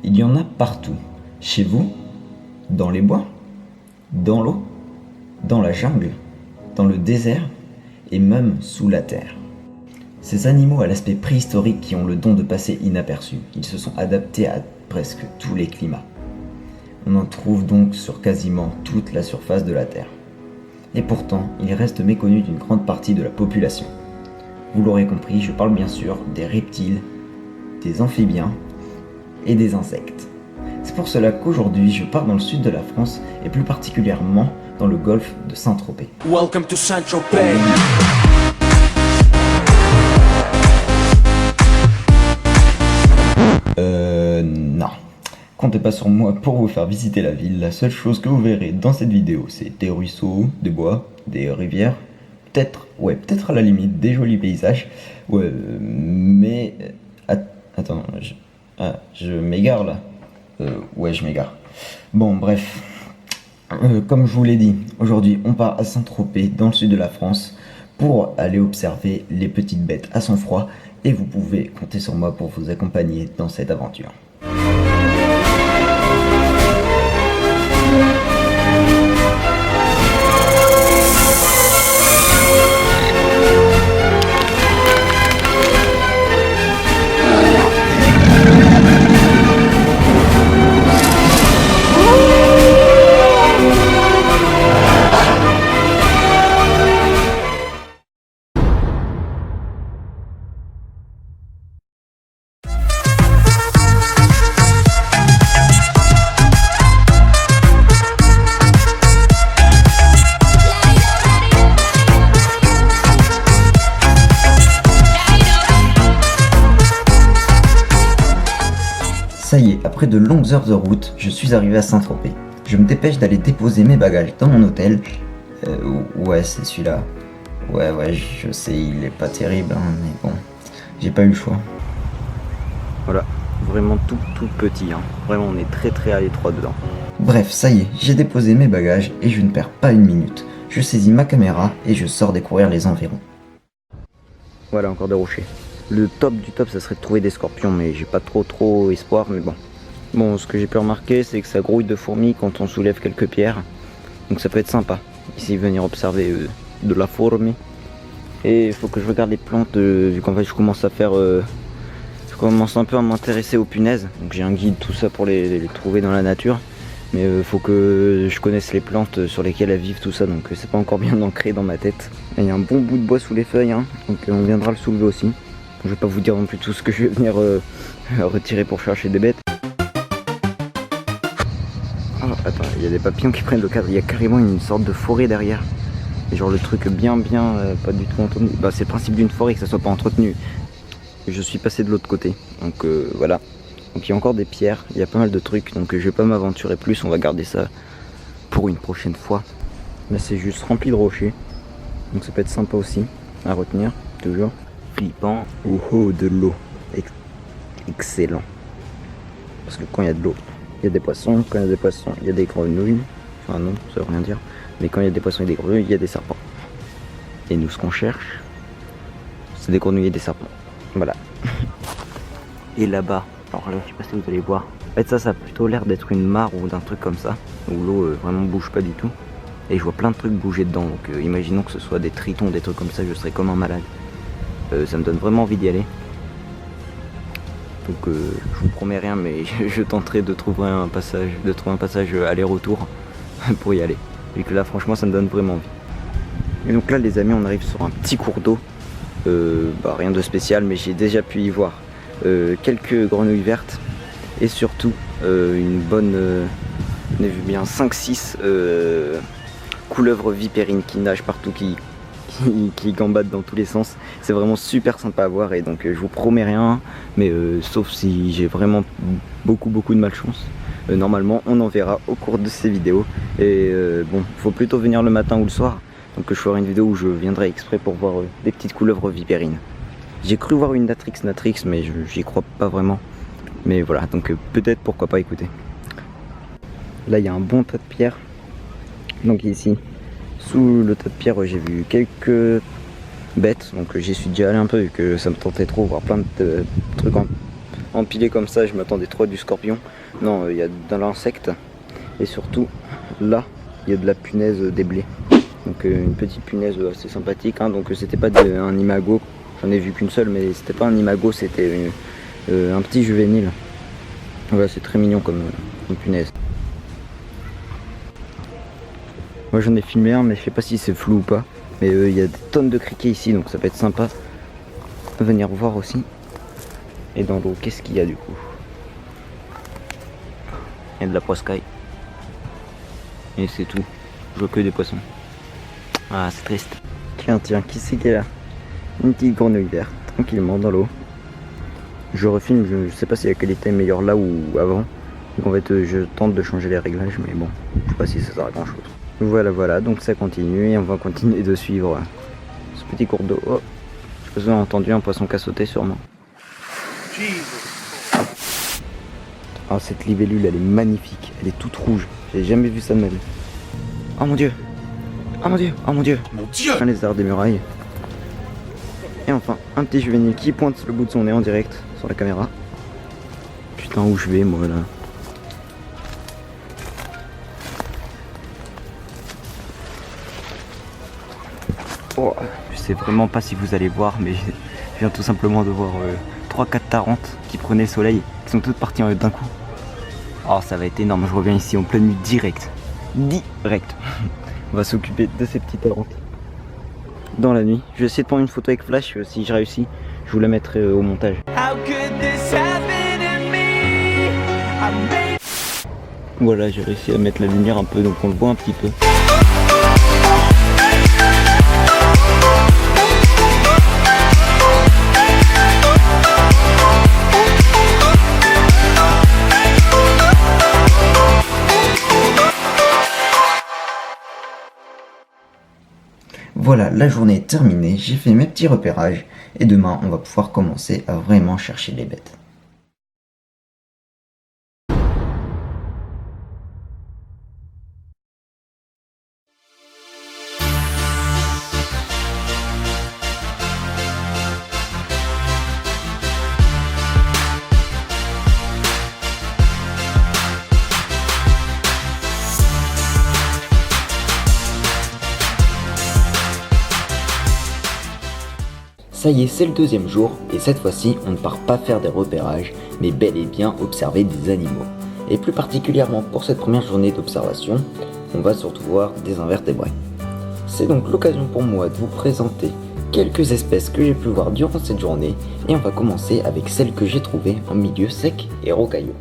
Il y en a partout. Chez vous, dans les bois, dans l'eau, dans la jungle, dans le désert et même sous la terre. Ces animaux à l'aspect préhistorique qui ont le don de passer inaperçus, ils se sont adaptés à presque tous les climats. On en trouve donc sur quasiment toute la surface de la Terre. Et pourtant, ils restent méconnus d'une grande partie de la population. Vous l'aurez compris, je parle bien sûr des reptiles, des amphibiens et des insectes. C'est pour cela qu'aujourd'hui, je pars dans le sud de la France et plus particulièrement dans le golfe de Saint-Tropez. Welcome to Saint-Tropez. Non. Comptez pas sur moi pour vous faire visiter la ville. La seule chose que vous verrez dans cette vidéo, c'est des ruisseaux, des bois, des rivières, peut-être à la limite des jolis paysages. Ouais, mais attends, je m'égare là. Ouais, je m'égare. Bon, bref. Comme je vous l'ai dit, aujourd'hui on part à Saint-Tropez, dans le sud de la France, pour aller observer les petites bêtes à sang froid, et vous pouvez compter sur moi pour vous accompagner dans cette aventure. Ça y est, après de longues heures de route, je suis arrivé à Saint-Tropez. Je me dépêche d'aller déposer mes bagages dans mon hôtel. Ouais, c'est celui-là. Ouais, je sais, il est pas terrible, hein, mais bon, j'ai pas eu le choix. Voilà, vraiment tout petit, hein. Vraiment, on est très à l'étroit dedans. Bref, ça y est, j'ai déposé mes bagages et je ne perds pas une minute. Je saisis ma caméra et je sors découvrir les environs. Voilà, encore des rochers. Le top du top, ça serait de trouver des scorpions, mais j'ai pas trop espoir, mais bon. Bon, ce que j'ai pu remarquer, c'est que ça grouille de fourmis quand on soulève quelques pierres. Donc ça peut être sympa, ici, venir observer de la fourmi. Et il faut que je regarde les plantes, vu qu'en fait je commence à faire... je commence un peu à m'intéresser aux punaises. Donc j'ai un guide, tout ça, pour les trouver dans la nature. Mais il faut que je connaisse les plantes sur lesquelles elles vivent, tout ça, donc c'est pas encore bien ancré dans ma tête. Il y a un bon bout de bois sous les feuilles, hein, donc on viendra le soulever aussi. Je vais pas vous dire non plus tout ce que je vais venir retirer pour chercher des bêtes. Oh, attends, il y a des papillons qui prennent le cadre. Il y a carrément une sorte de forêt derrière. Et genre le truc bien pas du tout entretenu. Bah, c'est le principe d'une forêt, que ça soit pas entretenu. Je suis passé de l'autre côté. Donc voilà. Donc il y a encore des pierres, il y a pas mal de trucs. Donc je vais pas m'aventurer plus, on va garder ça pour une prochaine fois. Là c'est juste rempli de rochers. Donc ça peut être sympa aussi à retenir, toujours. Flippant. Oh, de l'eau. Excellent. Parce que quand il y a de l'eau, il y a des poissons. Quand il y a des poissons, il y a des grenouilles. Enfin non, ça veut rien dire. Mais quand il y a des poissons et des grenouilles, il y a des serpents. Et nous, ce qu'on cherche, c'est des grenouilles et des serpents. Voilà. Et là-bas, alors là, je sais pas si vous allez voir. En fait, ça a plutôt l'air d'être une mare ou d'un truc comme ça. Où l'eau vraiment bouge pas du tout. Et je vois plein de trucs bouger dedans. Donc imaginons que ce soit des tritons, des trucs comme ça, je serais comme un malade. Ça me donne vraiment envie d'y aller. Donc je vous promets rien, mais je tenterai de trouver un passage, aller-retour pour y aller. Et que là franchement ça me donne vraiment envie. Et donc là les amis, on arrive sur un petit cours d'eau. Rien de spécial, mais j'ai déjà pu y voir quelques grenouilles vertes. Et surtout une bonne, on a vu bien 5-6 couleuvres vipérines qui nagent partout, qui gambadent dans tous les sens. C'est vraiment super sympa à voir, et donc je vous promets rien, mais sauf si j'ai vraiment beaucoup de malchance, normalement on en verra au cours de ces vidéos. Et bon, faut plutôt venir le matin ou le soir, donc je ferai une vidéo où je viendrai exprès pour voir des petites couleuvres vipérines. J'ai cru voir une natrix, mais j'y crois pas vraiment, mais voilà, donc peut-être, pourquoi pas, écouter. Là il y a un bon tas de pierres, donc ici sous le tas de pierres j'ai vu quelques bêtes, donc j'y suis déjà allé un peu vu que ça me tentait trop, voir plein de trucs empilés comme ça, je m'attendais trop à du scorpion. Non, il y a de l'insecte. Et surtout, là, il y a de la punaise des blés. Donc une petite punaise assez sympathique. Hein. Donc c'était pas un imago, j'en ai vu qu'une seule, mais c'était pas un imago, c'était un petit juvénile. Voilà, c'est très mignon comme punaise. Moi j'en ai filmé un, mais je sais pas si c'est flou ou pas. Mais il y a des tonnes de criquets ici, donc ça peut être sympa de venir voir aussi. Et dans l'eau, qu'est-ce qu'il y a du coup? Il y a de la poiscaille. Et c'est tout. Je vois que des poissons. Ah, c'est triste. Tiens, qui c'est qui est là? Une petite grenouille verte, tranquillement dans l'eau. Je refilme, je sais pas si la qualité est meilleure là ou avant. Donc en fait, je tente de changer les réglages, mais bon, je sais pas si ça sert à grand chose. Voilà, donc ça continue et on va continuer de suivre ce petit cours d'eau. Oh, je sais pas si vous avez entendu un poisson qui a sauté sûrement. Ah, cette libellule, elle est magnifique, elle est toute rouge. J'ai jamais vu ça de ma vie. Oh mon dieu! Oh mon dieu! Oh mon dieu! Mon Dieu! Un lézard des murailles. Et enfin, un petit juvénile qui pointe le bout de son nez en direct sur la caméra. Putain, où je vais moi là? Oh, je sais vraiment pas si vous allez voir, mais je viens tout simplement de voir 3-4 tarentes qui prenaient le soleil, qui sont toutes parties d'un coup. Oh, ça va être énorme, je reviens ici en pleine nuit direct. On va s'occuper de ces petites tarentes dans la nuit. Je vais essayer de prendre une photo avec flash, si je réussis, je vous la mettrai au montage. Voilà, j'ai réussi à mettre la lumière un peu, donc on le voit un petit peu. Voilà, la journée est terminée, j'ai fait mes petits repérages et demain on va pouvoir commencer à vraiment chercher les bêtes. Ça y est, c'est le deuxième jour, et cette fois-ci, on ne part pas faire des repérages, mais bel et bien observer des animaux. Et plus particulièrement pour cette première journée d'observation, on va surtout voir des invertébrés. C'est donc l'occasion pour moi de vous présenter quelques espèces que j'ai pu voir durant cette journée, et on va commencer avec celles que j'ai trouvées en milieu sec et rocailleux.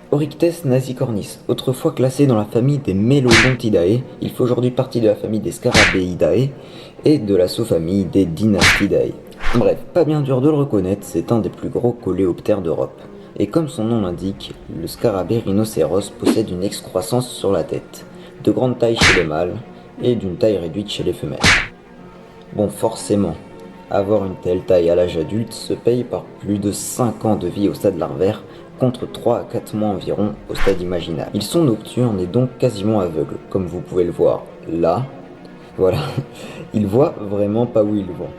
Oryctes nasicornis, autrefois classé dans la famille des Melodontidae, il fait aujourd'hui partie de la famille des Scarabeidae et de la sous-famille des Dynastidae. Bref, pas bien dur de le reconnaître, c'est un des plus gros coléoptères d'Europe. Et comme son nom l'indique, le scarabée rhinocéros possède une excroissance sur la tête, de grande taille chez les mâles et d'une taille réduite chez les femelles. Bon, forcément, avoir une telle taille à l'âge adulte se paye par plus de 5 ans de vie au stade larvaire, contre 3 à 4 mois environ au stade imaginal. Ils sont nocturnes et donc quasiment aveugles, comme vous pouvez le voir là. Voilà, ils voient vraiment pas où ils vont.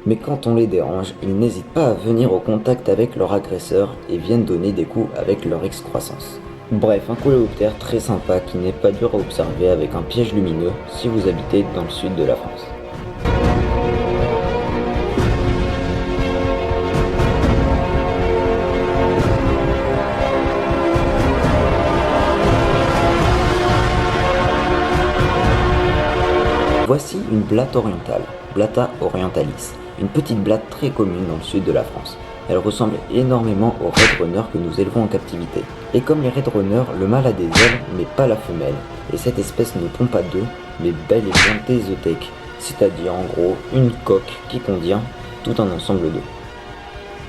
Mais quand on les dérange, ils n'hésitent pas à venir au contact avec leur agresseur et viennent donner des coups avec leur excroissance. Bref, un coléoptère très sympa qui n'est pas dur à observer avec un piège lumineux si vous habitez dans le sud de la France. Voici une blatte orientale, Blatta orientalis, une petite blatte très commune dans le sud de la France. Elle ressemble énormément aux red runners que nous élevons en captivité. Et comme les red runners, le mâle a des ailes mais pas la femelle, et cette espèce ne pond pas d'œufs, mais bel et bien des œufs, c'est-à-dire en gros une coque qui contient tout un ensemble d'œufs.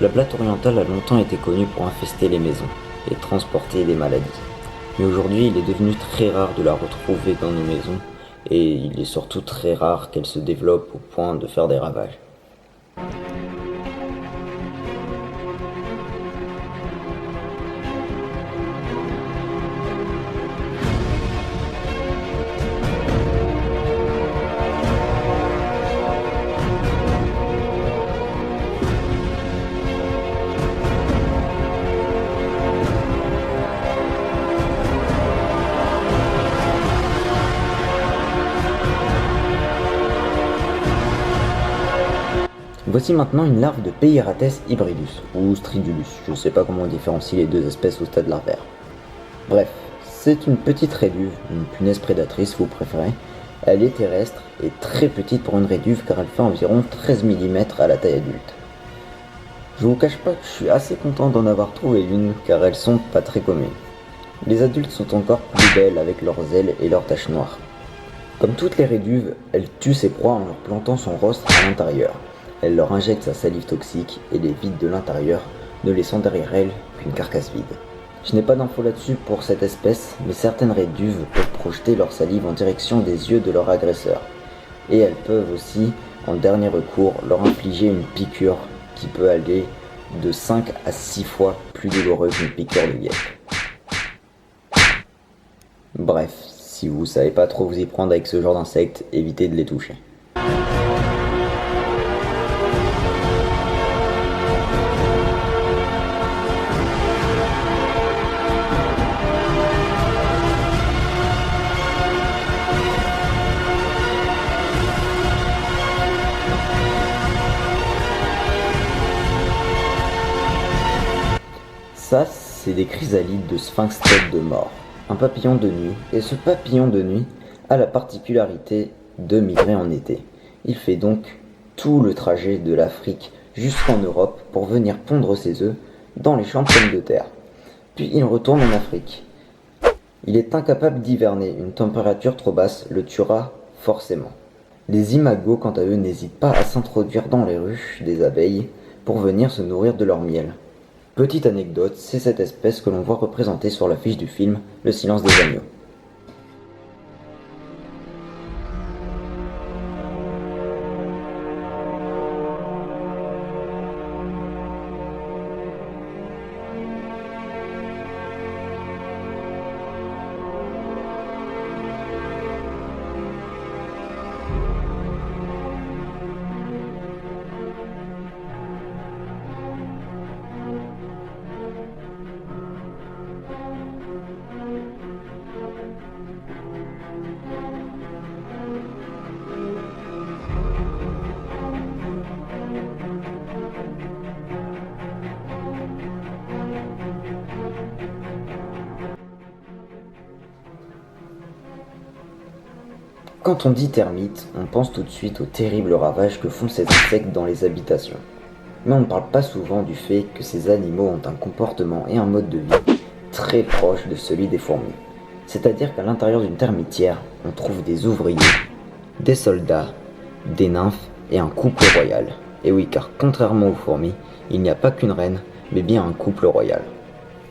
La blatte orientale a longtemps été connue pour infester les maisons. et transporter des maladies. Mais aujourd'hui, il est devenu très rare de la retrouver dans nos maisons, et il est surtout très rare qu'elle se développe au point de faire des ravages. Voici maintenant une larve de Peirates hybridus, ou stridulus, je ne sais pas comment on différencie les deux espèces au stade larvaire. Bref, c'est une petite réduve, une punaise prédatrice vous préférez. Elle est terrestre et très petite pour une réduve car elle fait environ 13 mm à la taille adulte. Je vous cache pas que je suis assez content d'en avoir trouvé une car elles sont pas très communes. Les adultes sont encore plus belles avec leurs ailes et leurs taches noires. Comme toutes les réduves, elle tue ses proies en leur plantant son rostre à l'intérieur. Elle leur injecte sa salive toxique et les vide de l'intérieur, ne laissant derrière elle qu'une carcasse vide. Je n'ai pas d'infos là-dessus pour cette espèce, mais certaines réduves peuvent projeter leur salive en direction des yeux de leur agresseur. Et elles peuvent aussi, en dernier recours, leur infliger une piqûre qui peut aller de 5 à 6 fois plus douloureuse qu'une piqûre de guêpe. Bref, si vous savez pas trop vous y prendre avec ce genre d'insectes, évitez de les toucher. Ça, c'est des chrysalides de sphinx tête de mort, un papillon de nuit, et ce papillon de nuit a la particularité de migrer en été. Il fait donc tout le trajet de l'Afrique jusqu'en Europe pour venir pondre ses œufs dans les champs de pommes de terre. Puis il retourne en Afrique. Il est incapable d'hiverner, une température trop basse le tuera forcément. Les imagos, quant à eux, n'hésitent pas à s'introduire dans les ruches des abeilles pour venir se nourrir de leur miel. Petite anecdote, c'est cette espèce que l'on voit représentée sur l'affiche du film Le silence des agneaux. Quand on dit termites, on pense tout de suite aux terribles ravages que font ces insectes dans les habitations. Mais on ne parle pas souvent du fait que ces animaux ont un comportement et un mode de vie très proche de celui des fourmis. C'est-à-dire qu'à l'intérieur d'une termitière, on trouve des ouvriers, des soldats, des nymphes et un couple royal. Et oui, car contrairement aux fourmis, il n'y a pas qu'une reine, mais bien un couple royal.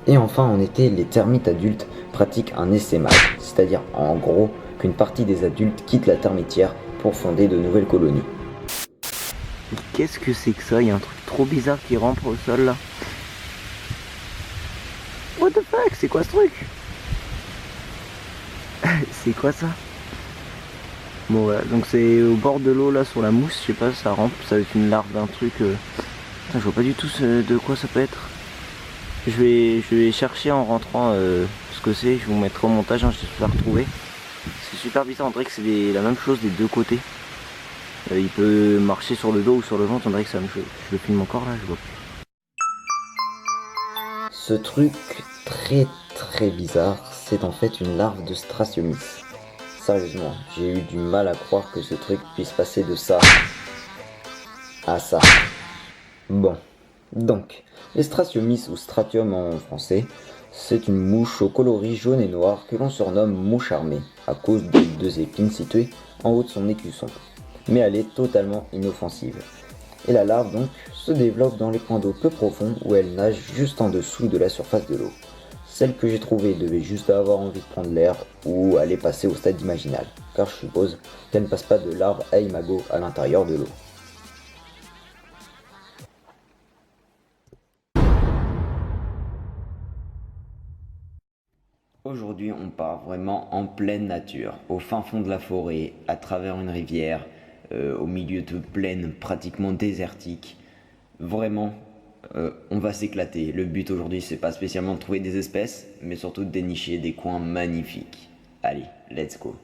Et enfin, en été, les termites adultes pratiquent un essaimage, c'est-à-dire en gros qu'une partie des adultes quitte la termitière pour fonder de nouvelles colonies. Qu'est-ce que c'est que ça? Il y a un truc trop bizarre qui rampe au sol là. What the fuck? C'est quoi ce truc? C'est quoi ça? Bon voilà, donc c'est au bord de l'eau là sur la mousse, je sais pas, ça rampe, ça va être une larve d'un truc. Putain, je vois pas du tout de quoi ça peut être. Je vais chercher en rentrant ce que c'est, je vous mettrai au montage, hein, je vais retrouver. C'est super bizarre, on dirait que c'est la même chose des deux côtés. Il peut marcher sur le dos ou sur le ventre, on dirait que c'est la même chose. Je le filme encore là, je vois. Ce truc très bizarre, c'est en fait une larve de Strathiomis. Sérieusement, j'ai eu du mal à croire que ce truc puisse passer de ça à ça. Bon, donc, les Strathiomis ou Stratium en français, c'est une mouche au coloris jaune et noir que l'on surnomme mouche armée, à cause des deux épines situées en haut de son écusson. Mais elle est totalement inoffensive. Et la larve donc se développe dans les points d'eau peu profonds où elle nage juste en dessous de la surface de l'eau. Celle que j'ai trouvée devait juste avoir envie de prendre l'air ou aller passer au stade imaginal, car je suppose qu'elle ne passe pas de l'arbre à imago à l'intérieur de l'eau. Aujourd'hui, on part vraiment en pleine nature, au fin fond de la forêt, à travers une rivière, au milieu de plaines pratiquement désertiques. Vraiment, on va s'éclater. Le but aujourd'hui, c'est pas spécialement de trouver des espèces, mais surtout de dénicher des coins magnifiques. Allez, let's go.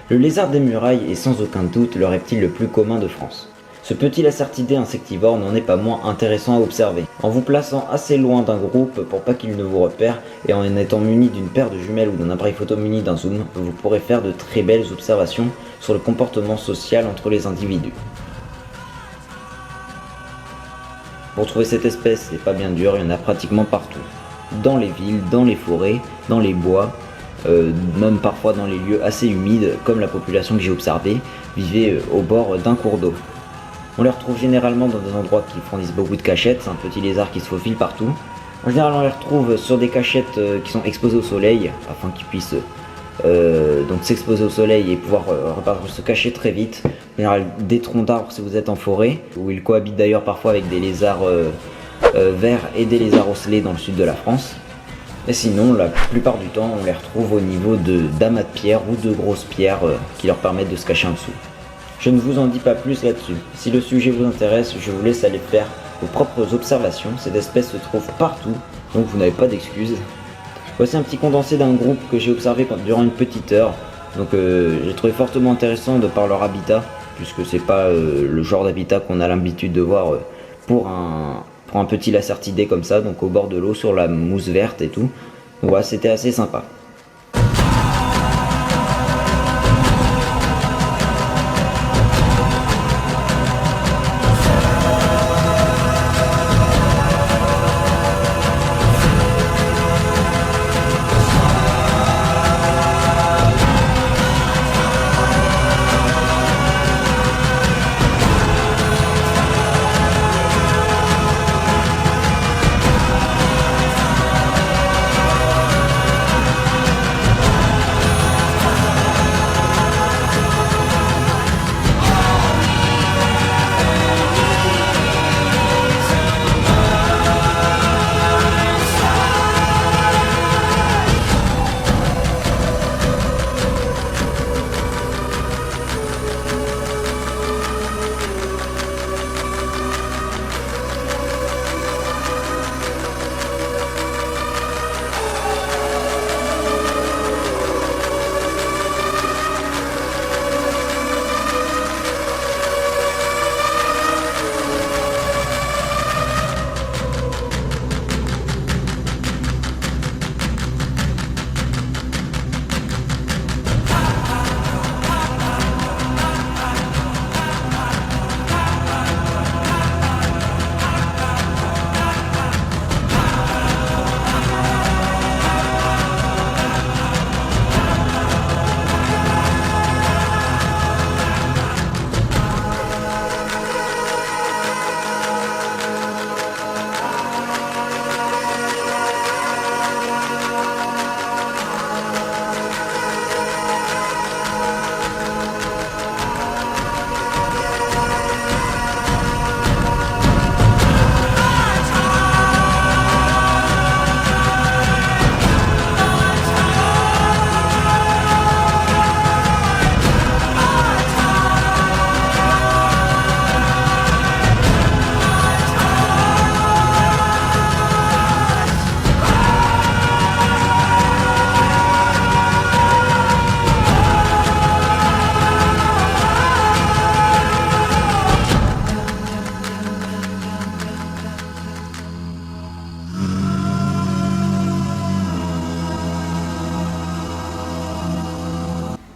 Le lézard des murailles est sans aucun doute le reptile le plus commun de France. Ce petit lacertidé insectivore n'en est pas moins intéressant à observer. En vous plaçant assez loin d'un groupe pour pas qu'il ne vous repère et en étant muni d'une paire de jumelles ou d'un appareil photo muni d'un zoom, vous pourrez faire de très belles observations sur le comportement social entre les individus. Pour trouver cette espèce, c'est pas bien dur, il y en a pratiquement partout. Dans les villes, dans les forêts, dans les bois, même parfois dans les lieux assez humides, comme la population que j'ai observée, vivait au bord d'un cours d'eau. On les retrouve généralement dans des endroits qui fournissent beaucoup de cachettes, c'est un petit lézard qui se faufile partout. En général, on les retrouve sur des cachettes qui sont exposées au soleil, afin qu'ils puissent donc s'exposer au soleil et pouvoir se cacher très vite. En général, des troncs d'arbres si vous êtes en forêt, où ils cohabitent d'ailleurs parfois avec des lézards verts et des lézards ocellés dans le sud de la France. Et sinon, la plupart du temps, on les retrouve au niveau d'amas de pierres ou de grosses pierres qui leur permettent de se cacher en dessous. Je ne vous en dis pas plus là-dessus. Si le sujet vous intéresse, je vous laisse aller faire vos propres observations. Cette espèce se trouve partout, donc vous n'avez pas d'excuses. Voici un petit condensé d'un groupe que j'ai observé durant une petite heure. Donc j'ai trouvé fortement intéressant de par leur habitat, puisque c'est pas le genre d'habitat qu'on a l'habitude de voir pour un petit lacertidé comme ça, donc au bord de l'eau sur la mousse verte et tout. Donc voilà, c'était assez sympa.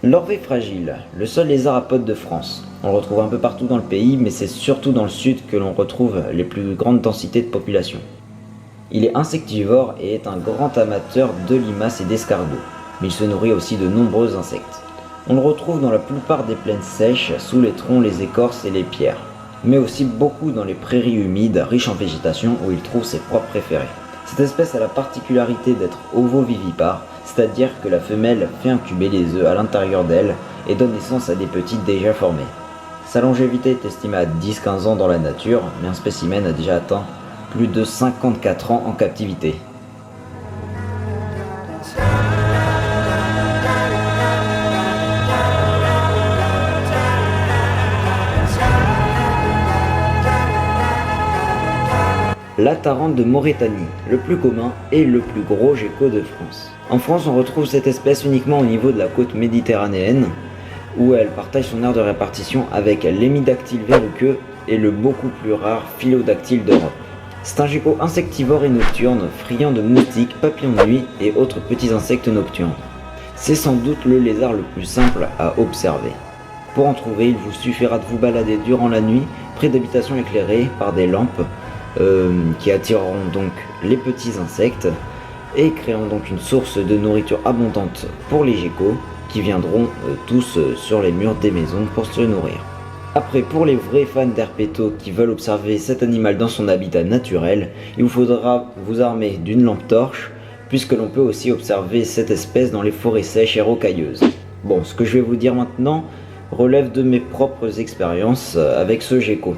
L'orvé fragile, le seul lézard à potes de France. On le retrouve un peu partout dans le pays, mais c'est surtout dans le sud que l'on retrouve les plus grandes densités de population. Il est insectivore et est un grand amateur de limaces et d'escargots, mais il se nourrit aussi de nombreux insectes. On le retrouve dans la plupart des plaines sèches, sous les troncs, les écorces et les pierres, mais aussi beaucoup dans les prairies humides, riches en végétation, où il trouve ses proies préférées. Cette espèce a la particularité d'être ovovivipare, c'est-à-dire que la femelle fait incuber les œufs à l'intérieur d'elle et donne naissance à des petits déjà formés. Sa longévité est estimée à 10-15 ans dans la nature, mais un spécimen a déjà atteint plus de 54 ans en captivité. La tarente de Mauritanie, le plus commun et le plus gros gecko de France. En France, on retrouve cette espèce uniquement au niveau de la côte méditerranéenne, où elle partage son aire de répartition avec l'hémidactyle verruqueux et le beaucoup plus rare philodactyle d'Europe. C'est un gecko insectivore et nocturne, friand de moustiques, papillons de nuit et autres petits insectes nocturnes. C'est sans doute le lézard le plus simple à observer. Pour en trouver, il vous suffira de vous balader durant la nuit près d'habitations éclairées par des lampes qui attireront donc les petits insectes et créant donc une source de nourriture abondante pour les geckos qui viendront tous sur les murs des maisons pour se nourrir. Après, pour les vrais fans d'herpétos qui veulent observer cet animal dans son habitat naturel, il vous faudra vous armer d'une lampe torche, puisque l'on peut aussi observer cette espèce dans les forêts sèches et rocailleuses. Bon, ce que je vais vous dire maintenant relève de mes propres expériences avec ce gecko.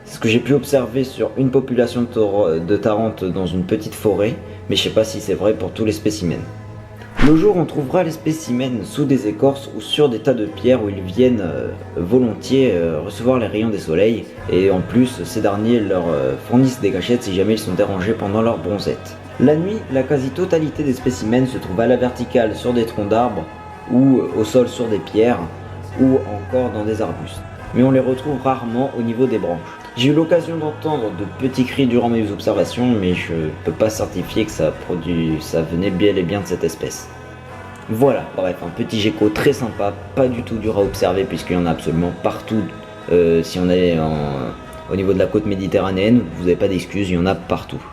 C'est ce que j'ai pu observer sur une population de tarantes dans une petite forêt, mais je sais pas si c'est vrai pour tous les spécimens. Le jour, on trouvera les spécimens sous des écorces ou sur des tas de pierres où ils viennent volontiers recevoir les rayons des soleils, et en plus, ces derniers leur fournissent des gâchettes si jamais ils sont dérangés pendant leur bronzette. La nuit, la quasi-totalité des spécimens se trouve à la verticale sur des troncs d'arbres, ou au sol sur des pierres, ou encore dans des arbustes. Mais on les retrouve rarement au niveau des branches. J'ai eu l'occasion d'entendre de petits cris durant mes observations, mais je peux pas certifier que ça venait bel et bien de cette espèce. Voilà, bref, un petit gecko très sympa, pas du tout dur à observer puisqu'il y en a absolument partout. Si on est au niveau de la côte méditerranéenne, vous n'avez pas d'excuses, il y en a partout.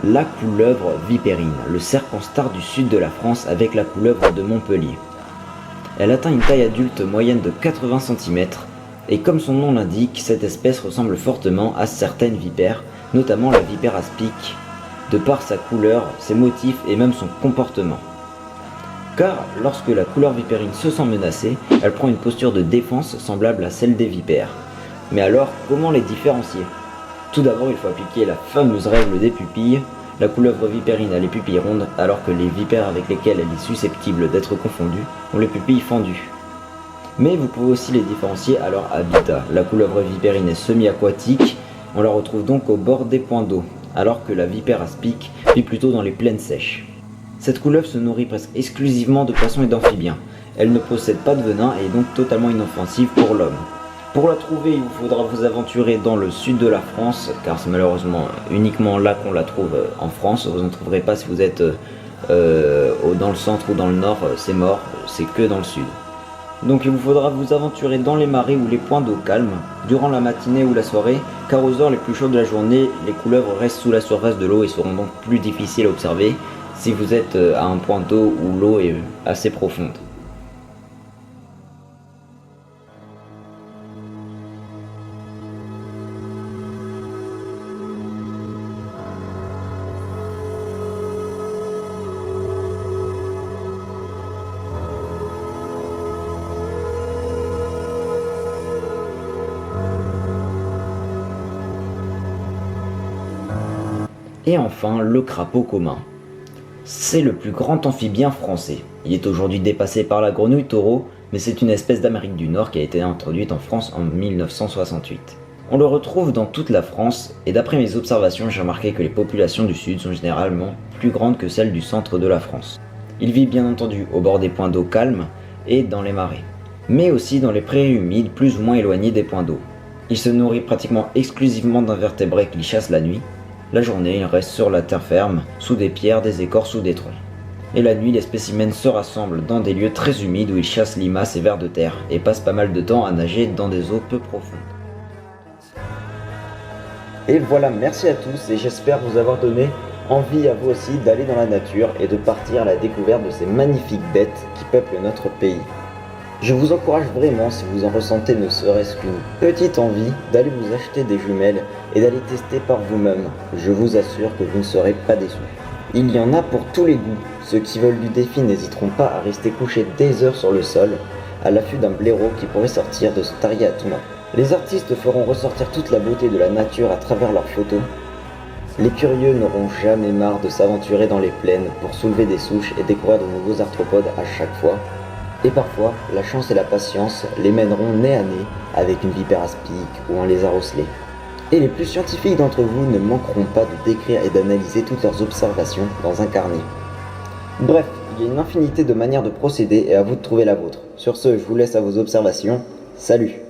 La couleuvre vipérine, le serpent star du sud de la France avec la couleuvre de Montpellier. Elle atteint une taille adulte moyenne de 80 cm et comme son nom l'indique, cette espèce ressemble fortement à certaines vipères, notamment la vipère aspic, de par sa couleur, ses motifs et même son comportement. Car lorsque la couleuvre vipérine se sent menacée, elle prend une posture de défense semblable à celle des vipères. Mais alors, comment les différencier ? Tout d'abord, il faut appliquer la fameuse règle des pupilles. La couleuvre vipérine a les pupilles rondes, alors que les vipères avec lesquelles elle est susceptible d'être confondue ont les pupilles fendues. Mais vous pouvez aussi les différencier à leur habitat. La couleuvre vipérine est semi-aquatique, on la retrouve donc au bord des points d'eau, alors que la vipère aspic vit plutôt dans les plaines sèches. Cette couleuvre se nourrit presque exclusivement de poissons et d'amphibiens. Elle ne possède pas de venin et est donc totalement inoffensive pour l'homme. Pour la trouver, il vous faudra vous aventurer dans le sud de la France, car c'est malheureusement uniquement là qu'on la trouve en France. Vous n'en trouverez pas si vous êtes dans le centre ou dans le nord, c'est mort, c'est que dans le sud. Donc il vous faudra vous aventurer dans les marais ou les points d'eau calme, durant la matinée ou la soirée, car aux heures les plus chaudes de la journée, les couleuvres restent sous la surface de l'eau et seront donc plus difficiles à observer si vous êtes à un point d'eau où l'eau est assez profonde. Et enfin, le crapaud commun. C'est le plus grand amphibien français. Il est aujourd'hui dépassé par la grenouille taureau, mais c'est une espèce d'Amérique du Nord qui a été introduite en France en 1968. On le retrouve dans toute la France, et d'après mes observations, j'ai remarqué que les populations du sud sont généralement plus grandes que celles du centre de la France. Il vit bien entendu au bord des points d'eau calmes et dans les marais, mais aussi dans les prairies humides plus ou moins éloignées des points d'eau. Il se nourrit pratiquement exclusivement d'invertébrés qu'il chasse la nuit. La journée, il reste sur la terre ferme, sous des pierres, des écorces ou des troncs. Et la nuit, les spécimens se rassemblent dans des lieux très humides où ils chassent limaces et vers de terre, et passent pas mal de temps à nager dans des eaux peu profondes. Et voilà, merci à tous et j'espère vous avoir donné envie à vous aussi d'aller dans la nature et de partir à la découverte de ces magnifiques bêtes qui peuplent notre pays. Je vous encourage vraiment, si vous en ressentez ne serait-ce qu'une petite envie, d'aller vous acheter des jumelles et d'aller tester par vous-même. Je vous assure que vous ne serez pas déçus. Il y en a pour tous les goûts. Ceux qui veulent du défi n'hésiteront pas à rester couchés des heures sur le sol, à l'affût d'un blaireau qui pourrait sortir de se tarier à tout moment. Les artistes feront ressortir toute la beauté de la nature à travers leurs photos. Les curieux n'auront jamais marre de s'aventurer dans les plaines pour soulever des souches et découvrir de nouveaux arthropodes à chaque fois. Et parfois, la chance et la patience les mèneront nez à nez avec une vipère aspic ou un lézard ocellé. Et les plus scientifiques d'entre vous ne manqueront pas de décrire et d'analyser toutes leurs observations dans un carnet. Bref, il y a une infinité de manières de procéder et à vous de trouver la vôtre. Sur ce, je vous laisse à vos observations. Salut!